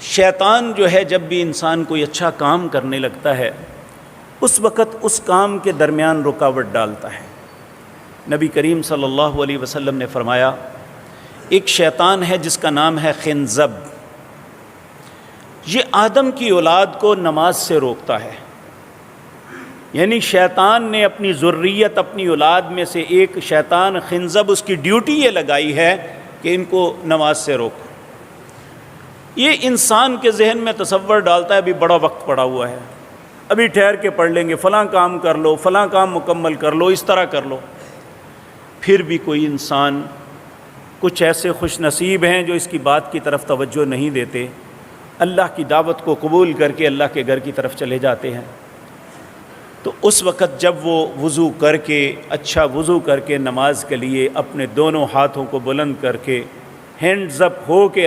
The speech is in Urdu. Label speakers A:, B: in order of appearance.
A: شیطان جو ہے جب بھی انسان کوئی اچھا کام کرنے لگتا ہے اس وقت اس کام کے درمیان رکاوٹ ڈالتا ہے۔ نبی کریم صلی اللہ علیہ وسلم نے فرمایا ایک شیطان ہے جس کا نام ہے خنزب، یہ آدم کی اولاد کو نماز سے روکتا ہے۔ یعنی شیطان نے اپنی ذریت، اپنی اولاد میں سے ایک شیطان خنزب، اس کی ڈیوٹی یہ لگائی ہے کہ ان کو نماز سے روکو۔ یہ انسان کے ذہن میں تصور ڈالتا ہے ابھی بڑا وقت پڑا ہوا ہے، ابھی ٹھہر کے پڑھ لیں گے، فلاں کام کر لو، فلاں کام مکمل کر لو، اس طرح کر لو۔ پھر بھی کوئی انسان، کچھ ایسے خوش نصیب ہیں جو اس کی بات کی طرف توجہ نہیں دیتے، اللہ کی دعوت کو قبول کر کے اللہ کے گھر کی طرف چلے جاتے ہیں۔ تو اس وقت جب وہ وضو کر کے، اچھا وضو کر کے نماز کے لیے اپنے دونوں ہاتھوں کو بلند کر کے ہینڈز اپ ہو کے